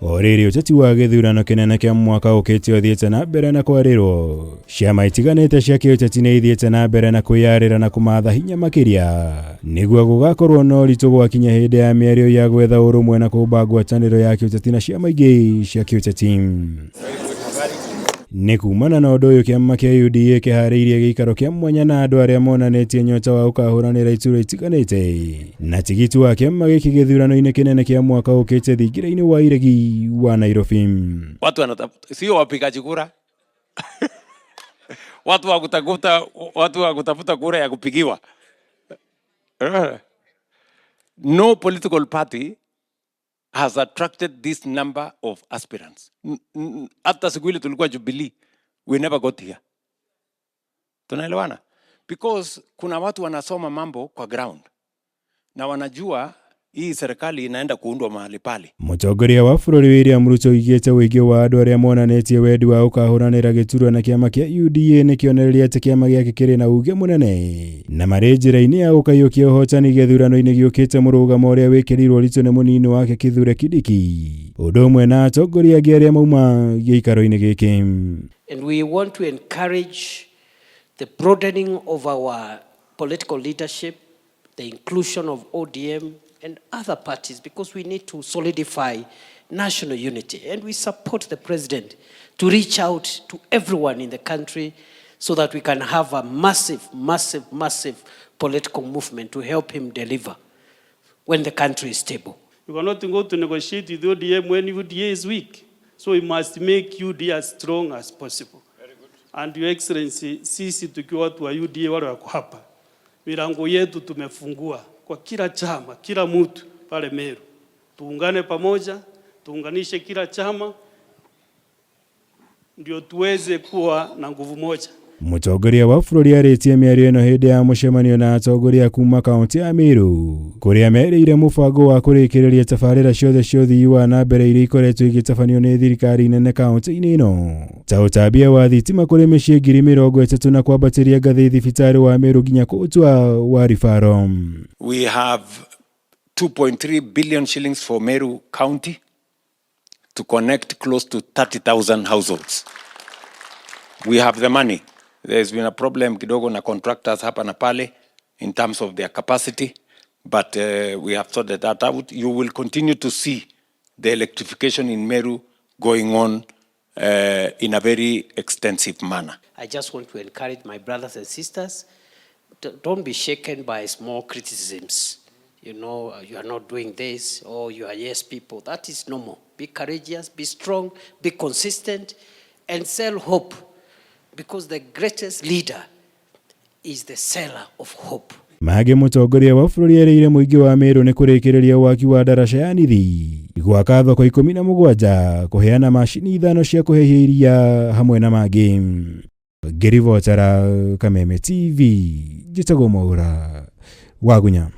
Oriri uteti wa githurano kinene kia mwaka ukite uthiite na mbere na kwarirwo. Ciama itiganite cia kiuteti ni ithiite na mbere na kwiyarira na kumatha hinya makiria niguo gugakorwo no ritu gwakinya hindi ya miario ya gwetha urumwe na kumba ngwataniro ya kiuteti na ciama ingi cia kiuteti. Ni kumana na undu uyu kiama kia UDA kihariirie giikaro kia mwanya na andu aria monanetie nyota wa ukahuranira iturwa itiganite na tigiti wa kiama giki githurano-ini kinene kia mwaka ukite thingira-ini wa iregi wa Nairobi. Watu wanatafuta sio wapigaji kura. Watu wa kutafuta kura ya kupigiwa. No political party has attracted this number of aspirants. Hata siku ile tulikuwa Jubilee, we never got here. Tunaelewana? Because kuna watu wanasoma mambo kwa ground na wanajua hii serikali inaenda kuundwa mahali pale. Mutongoria wa bururi William RUTO igite wingi wa andu aria monanetie wendi wa ukahuranira giturwa na kiama kia UDA ni kionereria ati kiama giake kiri na uge munene na mari njira-ini ya gukayukia uhotani githurano-ini giukite murugamo uria wikirirwo ritu ni munini wake Kithure Kindiki undu umwe na atongoria angi aria mauma giikaro-ini giki. And we want to encourage the broadening of our political leadership, the inclusion of ODM and other parties, because we need to solidify national unity. And we support the president to reach out to everyone in the country so that we can have a massive political movement to help him deliver when the country is stable. We cannot go to negotiate with ODM when UDA is weak. So we must make UDA as strong as possible. Very good. And Your Excellency, sisi tukiwa watu wa UDA wale wako hapa, milango yetu tumefungua kwa kila chama, kila mtu pale Meru. Tuungane pamoja, tuunganishe kila chama ndio tuweze kuwa na nguvu moja. Mutongoria wa bururi aritie miario ino hindi ya mucemanio na atongoria kuma kaunti ya Meru kuria merire mubango wa kurikiriria tabarira ciothe cia uthii wa na mbere iria ikoretwo igitabanio ni thirikari nene kaunti-ini ino ta utambia wa thitima kuri micii 30,000 na kwambatiria ngathi thibitari wa Meru nginya kutwa wa rifaro. We have 2.3 billion shillings for Meru County to connect close to 30,000 households. We have the money. There's been a problem kidogo na contractors hapa na pale in terms of their capacity, but we have sorted that out. You will continue to see the electrification in Meru going on in a very extensive manner. I just want to encourage my brothers and sisters, don't be shaken by small criticisms. You know, you are not doing this, or you are yes people. That is normal. Be courageous, be strong, be consistent, and sell hope. Because the greatest leader is the seller of hope. Mage mutongoria wa bururi erire muingi wa Meru ni kurikiriria waki wa daraca ya nithi gwaka thoko 17 kuheana mashini 5 cia kuhehia iria hamwe na magi. Ngiri Votera, KMUTONGORIA, Wagunya.